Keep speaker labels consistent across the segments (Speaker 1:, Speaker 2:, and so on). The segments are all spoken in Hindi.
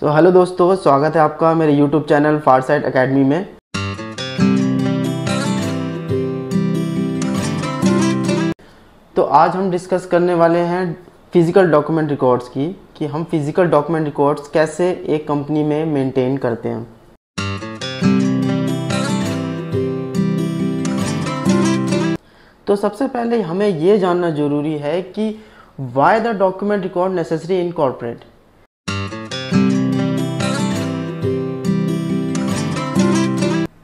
Speaker 1: हेलो दोस्तों, स्वागत है आपका मेरे YouTube चैनल फारसाइट एकेडमी में। तो आज हम डिस्कस करने वाले हैं फिजिकल डॉक्यूमेंट रिकॉर्ड्स की, कि हम फिजिकल डॉक्यूमेंट रिकॉर्ड्स कैसे एक कंपनी में मेंटेन करते हैं। तो सबसे पहले हमें ये जानना जरूरी है कि why the document record necessary in corporate.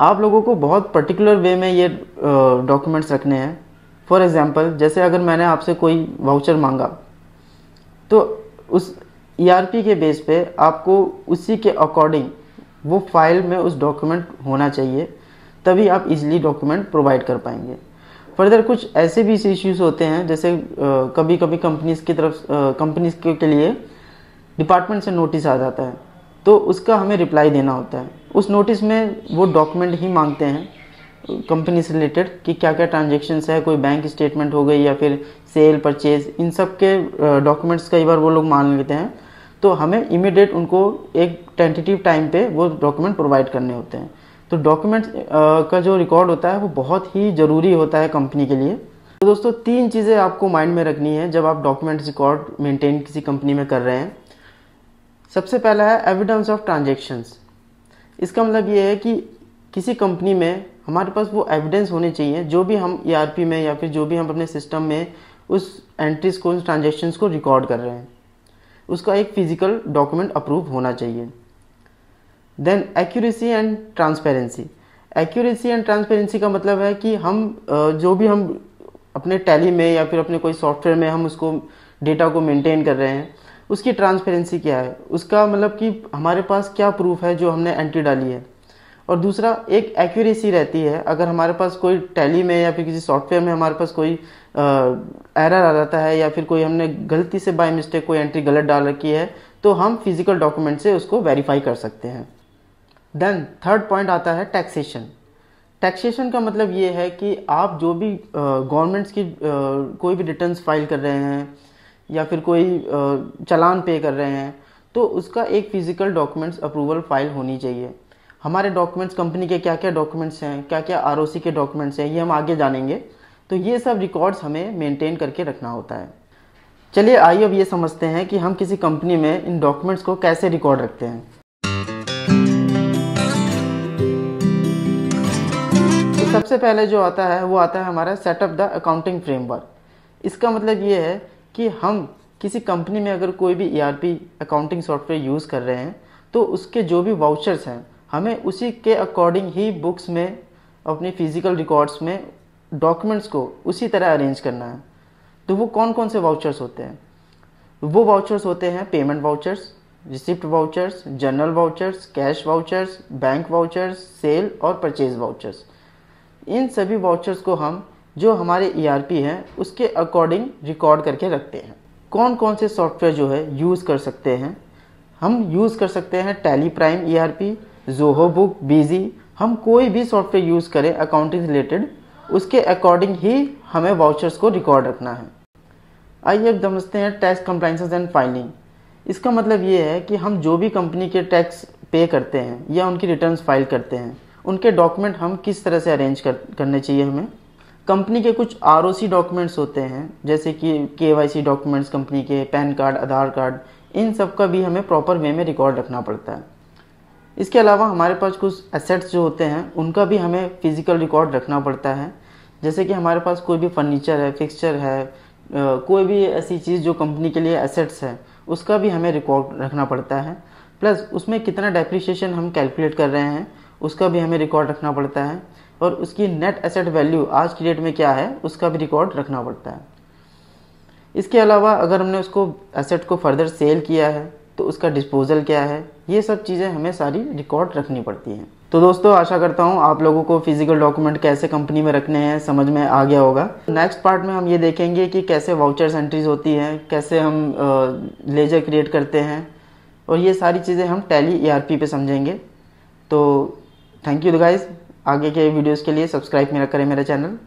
Speaker 1: आप लोगों को बहुत पर्टिकुलर वे में ये डॉक्यूमेंट्स रखने हैं। फॉर एग्जांपल, जैसे अगर मैंने आपसे कोई वाउचर मांगा तो उस ERP के बेस पे आपको उसी के अकॉर्डिंग वो फाइल में उस डॉक्यूमेंट होना चाहिए, तभी आप इजीली डॉक्यूमेंट प्रोवाइड कर पाएंगे। फर्दर कुछ ऐसे भी इश्यूज होते हैं, जैसे कभी कभी कंपनीज की तरफ कंपनीज के लिए डिपार्टमेंट से नोटिस आ जाता है, तो उसका हमें रिप्लाई देना होता है। उस नोटिस में वो डॉक्यूमेंट ही मांगते हैं कंपनी से रिलेटेड, कि क्या क्या ट्रांजेक्शन्स है, कोई बैंक स्टेटमेंट हो गई या फिर सेल परचेज, इन सब के डॉक्यूमेंट्स कई बार वो लोग मांग लेते हैं। तो हमें इमीडिएट उनको एक टेंटेटिव टाइम पे वो डॉक्यूमेंट प्रोवाइड करने होते हैं। तो डॉक्यूमेंट का जो रिकॉर्ड होता है वो बहुत ही ज़रूरी होता है कंपनी के लिए। तो दोस्तों, 3 चीज़ें आपको माइंड में रखनी है जब आप डॉक्यूमेंट रिकॉर्ड मेंटेन किसी कंपनी में कर रहे हैं। सबसे पहला है एविडेंस ऑफ ट्रांजेक्शन्स। इसका मतलब ये है कि किसी कंपनी में हमारे पास वो एविडेंस होने चाहिए, जो भी हम ERP में या फिर जो भी हम अपने सिस्टम में उस एंट्रीज को, उस ट्रांजेक्शन्स को रिकॉर्ड कर रहे हैं, उसका एक फिजिकल डॉक्यूमेंट अप्रूव होना चाहिए। Then accuracy and transparency. Accuracy and transparency का मतलब है कि हम जो भी हम अपने टैली में या फिर अपने कोई सॉफ्टवेयर में हम उसको डेटा को मेंटेन कर रहे हैं, उसकी ट्रांसपेरेंसी क्या है, उसका मतलब कि हमारे पास क्या प्रूफ है जो हमने एंट्री डाली है। और दूसरा, एक एक्यूरेसी रहती है। अगर हमारे पास कोई टैली में या फिर किसी सॉफ्टवेयर में हमारे पास कोई एरर आ जाता है, या फिर कोई हमने गलती से बाय मिस्टेक कोई एंट्री गलत डाल रखी है, तो हम फिजिकल डॉक्यूमेंट से उसको वेरीफाई कर सकते हैं। देन थर्ड पॉइंट आता है टैक्सेशन। टैक्सेशन का मतलब ये है कि आप जो भी गवर्नमेंट्स की कोई भी रिटर्न्स फाइल कर रहे हैं या फिर कोई चालान पे कर रहे हैं, तो उसका एक फिजिकल डॉक्यूमेंट्स अप्रूवल फाइल होनी चाहिए। हमारे डॉक्यूमेंट्स, कंपनी के क्या क्या डॉक्यूमेंट्स हैं, क्या क्या ROC के डॉक्यूमेंट्स हैं, ये हम आगे जानेंगे। तो ये सब रिकॉर्ड्स हमें मेंटेन करके रखना होता है। चलिए आइए अब ये समझते हैं कि हम किसी कंपनी में इन डॉक्यूमेंट्स को कैसे रिकॉर्ड रखते हैं। तो सबसे पहले जो आता है वो आता है हमारा सेटअप द अकाउंटिंग फ्रेमवर्क। इसका मतलब ये है कि हम किसी कंपनी में अगर कोई भी ERP अकाउंटिंग सॉफ्टवेयर यूज़ कर रहे हैं, तो उसके जो भी वाउचर्स हैं हमें उसी के अकॉर्डिंग ही बुक्स में, अपनी फिजिकल रिकॉर्ड्स में डॉक्यूमेंट्स को उसी तरह अरेंज करना है। तो वो कौन कौन से वाउचर्स होते हैं? वो वाउचर्स होते हैं payment vouchers, receipt vouchers, journal vouchers, cash vouchers, bank vouchers, sale और परचेज वाउचर्स। इन सभी वाउचर्स को हम जो हमारे ERP हैं उसके अकॉर्डिंग रिकॉर्ड करके रखते हैं। कौन कौन से सॉफ्टवेयर जो है यूज़ कर सकते हैं? हम यूज़ कर सकते हैं Tally Prime ERP, Zoho book, Busy. हम कोई भी सॉफ्टवेयर यूज़ करें अकाउंटिंग रिलेटेड, उसके अकॉर्डिंग ही हमें वाउचर्स को रिकॉर्ड रखना है। आइए अब समझते हैं टैक्स कंप्लायंसेस एंड फाइलिंग। इसका मतलब ये है कि हम जो भी कंपनी के टैक्स पे करते हैं या उनकी रिटर्न्स फाइल करते हैं, उनके डॉक्यूमेंट हम किस तरह से अरेंज करने चाहिए हमें। कंपनी के कुछ ROC डॉक्यूमेंट्स होते हैं, जैसे कि KYC डॉक्यूमेंट्स कंपनी के, पैन कार्ड, आधार कार्ड, इन सब का भी हमें प्रॉपर वे में रिकॉर्ड रखना पड़ता है। इसके अलावा हमारे पास कुछ एसेट्स जो होते हैं उनका भी हमें फिजिकल रिकॉर्ड रखना पड़ता है। जैसे कि हमारे पास कोई भी फर्नीचर है, फिक्सचर है, कोई भी ऐसी चीज़ जो कंपनी के लिए एसेट्स है, उसका भी हमें रिकॉर्ड रखना पड़ता है। प्लस उसमें कितना डेप्रिसिएशन हम कैलकुलेट कर रहे हैं, उसका भी हमें रिकॉर्ड रखना पड़ता है। और उसकी नेट एसेट वैल्यू आज की डेट में क्या है, उसका भी रिकॉर्ड रखना पड़ता है। इसके अलावा अगर हमने उसको एसेट को फर्दर सेल किया है तो उसका डिस्पोजल क्या है, ये सब चीज़ें हमें सारी रिकॉर्ड रखनी पड़ती हैं। तो दोस्तों, आशा करता हूँ आप लोगों को फिजिकल डॉक्यूमेंट कैसे कंपनी में रखने हैं समझ में आ गया होगा। नेक्स्ट पार्ट में हम ये देखेंगे कि कैसे वाउचर्स एंट्रीज होती हैं, कैसे हम लेजर क्रिएट करते हैं, और ये सारी चीज़ें हम टैली ERP पे समझेंगे। तो थैंक यू गाइस। आगे के वीडियोस के लिए सब्सक्राइब करें मेरा चैनल।